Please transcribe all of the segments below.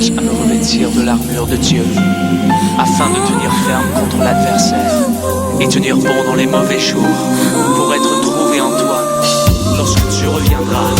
courage à me revêtir de l'armure de Dieu, afin de tenir ferme contre l'adversaire et tenir bon dans les mauvais jours, pour être trouvé en toi lorsque tu reviendras.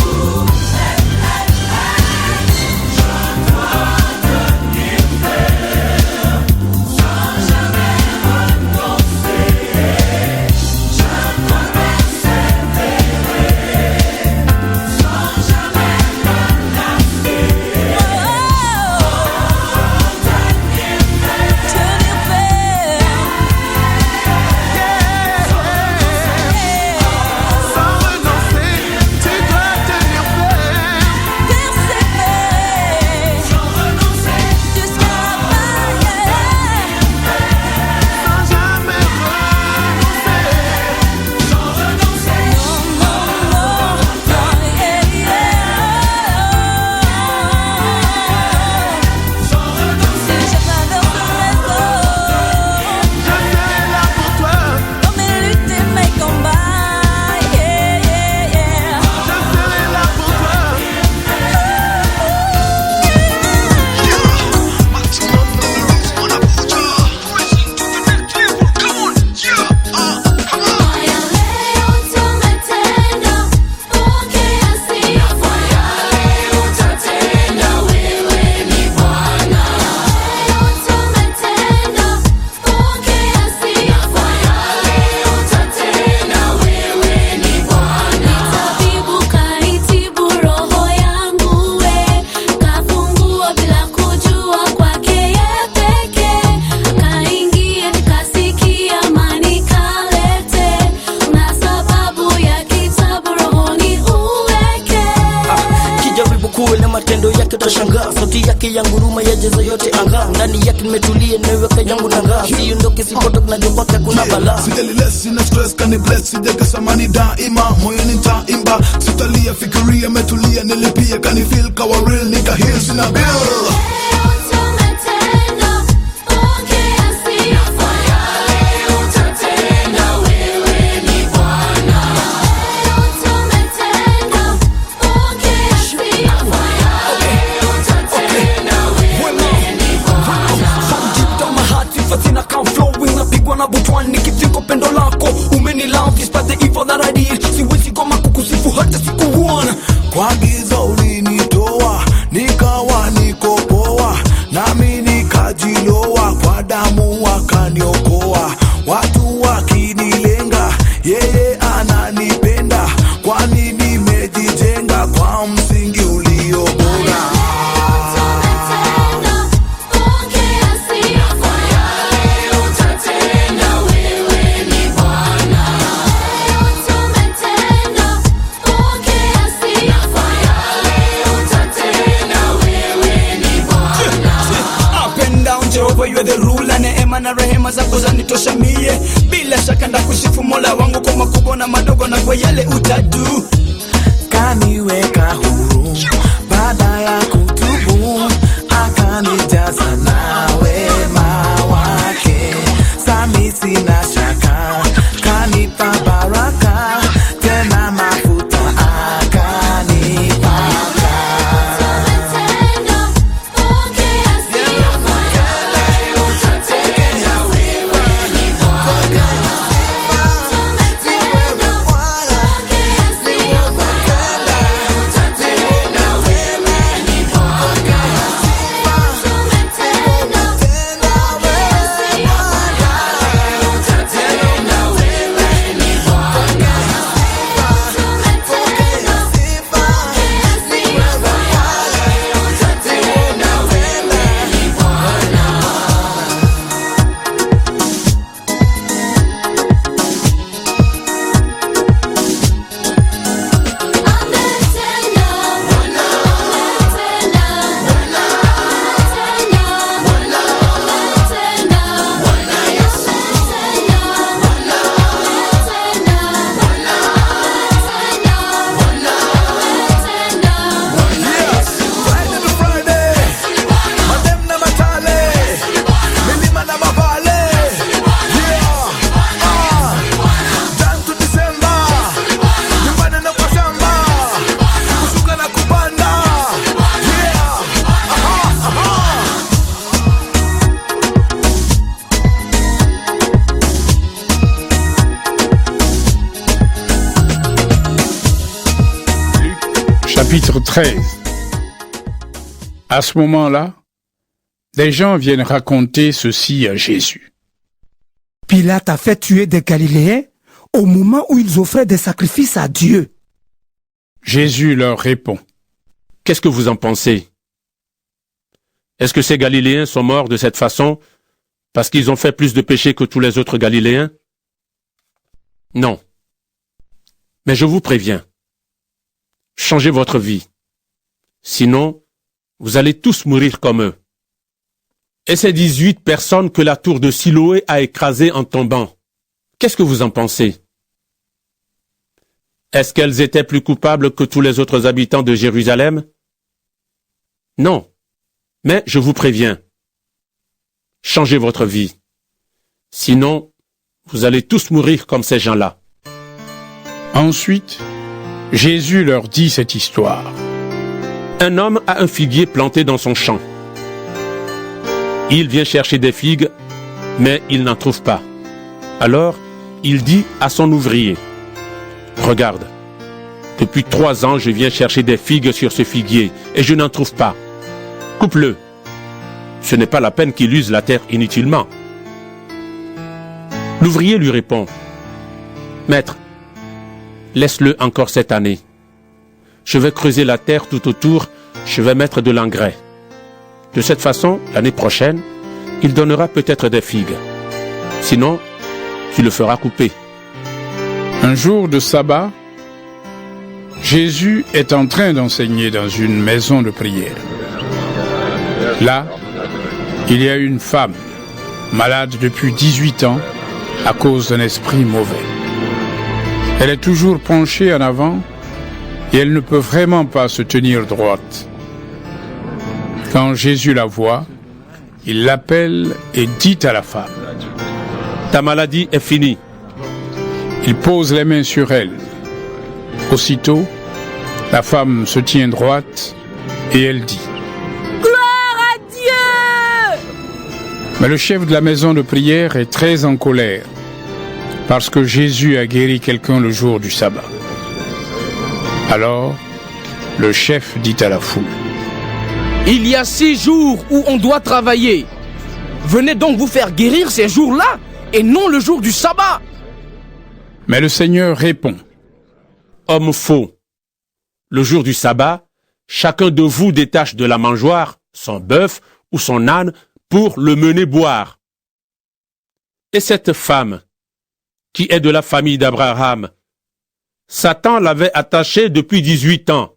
Matendo yake utashangaa, sauti yake ya nguruma yajaza yote anga. Ndani yake nimetulia naweka yangu nanga, siondoke sipotoka na jopaka kuna balaa. Sijali less sina stress kani bless, sijaka samani daima moyo nitaimba. Sitalia fikiria metulia nilipia kani feel kawa real nika heal sina bill. Nikifika pendo lako umeni love despite the evil that I did. Siwezi koma kukusifu hata siku one. Kwa giza ulinitoa nikawa niko poa, nami nikajiloa, kwa damu wakaniokoa. Watu wakinilenga yeye ananipenda, kwani nimejijenga kwa msingi ulio bora. You are the ruler, neema na rehema zako zanitosha mie. Bila shaka ndakusifu Mola wangu kwa makubwa na madogo na kwa yale utadu. Kaniweka huru baada ya kutubu, akanijaza na wema wake. Sami sina shaka, kanipa baraka, tena mafuta akanipaka. 13. À ce moment-là, des gens viennent raconter ceci à Jésus. Pilate a fait tuer des Galiléens au moment où ils offraient des sacrifices à Dieu. Jésus leur répond. Qu'est-ce que vous en pensez? Est-ce que ces Galiléens sont morts de cette façon parce qu'ils ont fait plus de péchés que tous les autres Galiléens? Non. Mais je vous préviens, changez votre vie. Sinon, vous allez tous mourir comme eux. Et ces 18 personnes que la tour de Siloé a écrasées en tombant, qu'est-ce que vous en pensez? Est-ce qu'elles étaient plus coupables que tous les autres habitants de Jérusalem? Non. Mais je vous préviens, changez votre vie. Sinon, vous allez tous mourir comme ces gens-là. Ensuite, Jésus leur dit cette histoire. Un homme a un figuier planté dans son champ. Il vient chercher des figues, mais il n'en trouve pas. Alors, il dit à son ouvrier, « Regarde, depuis 3 ans, je viens chercher des figues sur ce figuier, et je n'en trouve pas. Coupe-le. Ce n'est pas la peine qu'il use la terre inutilement. » L'ouvrier lui répond, « Maître, laisse-le encore cette année. Je vais creuser la terre tout autour, je vais mettre de l'engrais. De cette façon, l'année prochaine, il donnera peut-être des figues. Sinon, tu le feras couper. » Un jour de sabbat, Jésus est en train d'enseigner dans une maison de prière. Là, il y a une femme, malade depuis 18 ans, à cause d'un esprit mauvais. Elle est toujours penchée en avant et elle ne peut vraiment pas se tenir droite. Quand Jésus la voit, il l'appelle et dit à la femme, « Ta maladie est finie. » Il pose les mains sur elle. Aussitôt, la femme se tient droite et elle dit, « Gloire à Dieu !» Mais le chef de la maison de prière est très en colère parce que Jésus a guéri quelqu'un le jour du sabbat. Alors, le chef dit à la foule, « Il y a 6 jours où on doit travailler. Venez donc vous faire guérir ces jours-là et non le jour du sabbat. » Mais le Seigneur répond, « Homme faux, le jour du sabbat, chacun de vous détache de la mangeoire son bœuf ou son âne pour le mener boire. Et cette femme, qui est de la famille d'Abraham, Satan l'avait attachée depuis 18 ans.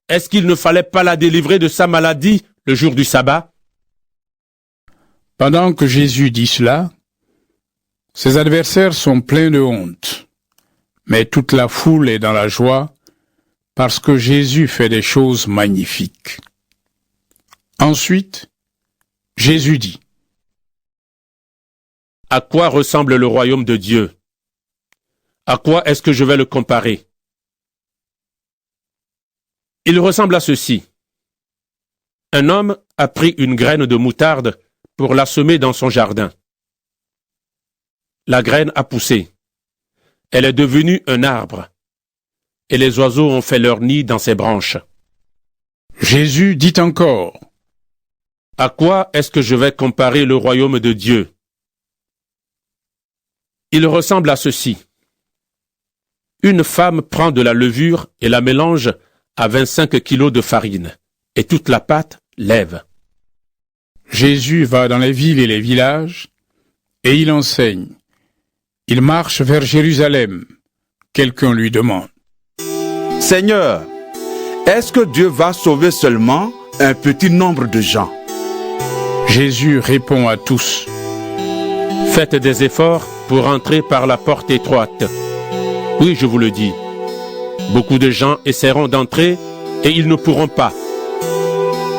Est-ce qu'il ne fallait pas la délivrer de sa maladie le jour du sabbat? » Pendant que Jésus dit cela, ses adversaires sont pleins de honte, mais toute la foule est dans la joie parce que Jésus fait des choses magnifiques. Ensuite, Jésus dit, « À quoi ressemble le royaume de Dieu? À quoi est-ce que je vais le comparer? Il ressemble à ceci. Un homme a pris une graine de moutarde pour la semer dans son jardin. La graine a poussé. Elle est devenue un arbre. Et les oiseaux ont fait leur nid dans ses branches. » Jésus dit encore, « À quoi est-ce que je vais comparer le royaume de Dieu? Il ressemble à ceci. Une femme prend de la levure et la mélange à 25 kilos de farine, et toute la pâte lève. » Jésus va dans les villes et les villages, et il enseigne. Il marche vers Jérusalem. Quelqu'un lui demande, « Seigneur, est-ce que Dieu va sauver seulement un petit nombre de gens? » Jésus répond à tous, « Faites des efforts pour entrer par la porte étroite. Oui, je vous le dis, beaucoup de gens essaieront d'entrer et ils ne pourront pas.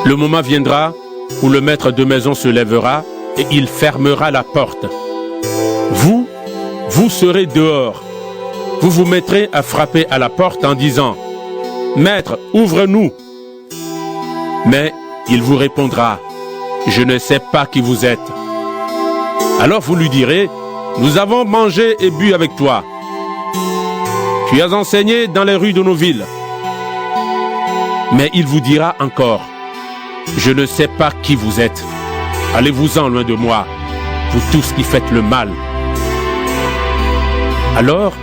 Le moment viendra où le maître de maison se lèvera et il fermera la porte. Vous serez dehors. Vous vous mettrez à frapper à la porte en disant, « Maître, ouvre-nous !» Mais il vous répondra, « Je ne sais pas qui vous êtes. » Alors vous lui direz, « Nous avons mangé et bu avec toi. Tu as enseigné dans les rues de nos villes. » Mais il vous dira encore, je ne sais pas qui vous êtes. Allez-vous-en loin de moi, vous tous qui faites le mal. Alors,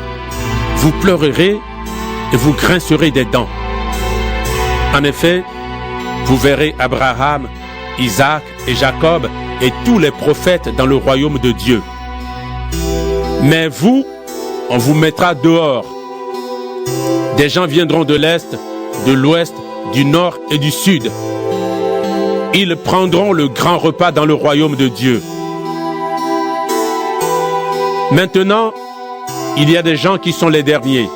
vous pleurerez et vous grincerez des dents. En effet, vous verrez Abraham, Isaac et Jacob et tous les prophètes dans le royaume de Dieu. Mais vous, on vous mettra dehors. Des gens viendront de l'Est, de l'Ouest, du Nord et du Sud. Ils prendront le grand repas dans le royaume de Dieu. Maintenant, il y a des gens qui sont les derniers.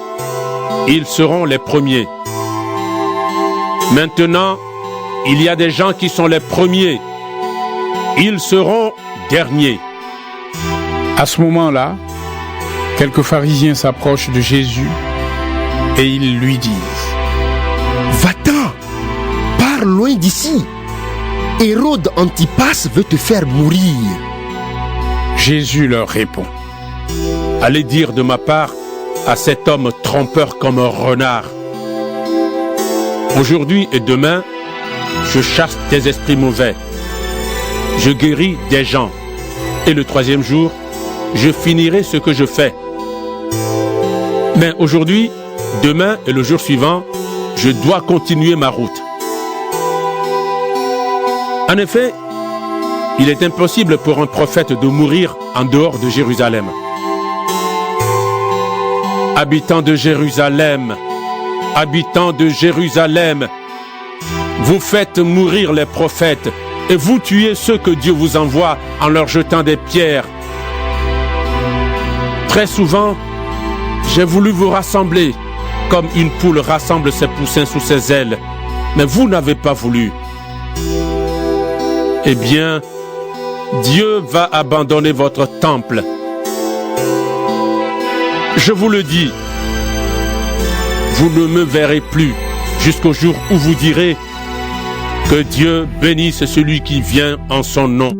Ils seront les premiers. Maintenant, il y a des gens qui sont les premiers. Ils seront derniers. À ce moment-là, quelques pharisiens s'approchent de Jésus et ils lui disent: Va-t'en, pars loin d'ici. Hérode Antipas veut te faire mourir. Jésus leur répond: Allez dire de ma part à cet homme trompeur comme un renard. Aujourd'hui et demain, je chasse des esprits mauvais. Je guéris des gens. Et le troisième jour, je finirai ce que je fais. Mais aujourd'hui, demain et le jour suivant, je dois continuer ma route. En effet, il est impossible pour un prophète de mourir en dehors de Jérusalem. Habitants de Jérusalem, habitants de Jérusalem, vous faites mourir les prophètes et vous tuez ceux que Dieu vous envoie en leur jetant des pierres. Très souvent, j'ai voulu vous rassembler comme une poule rassemble ses poussins sous ses ailes, mais vous n'avez pas voulu. Eh bien, Dieu va abandonner votre temple. Je vous le dis, vous ne me verrez plus jusqu'au jour où vous direz que Dieu bénisse celui qui vient en son nom.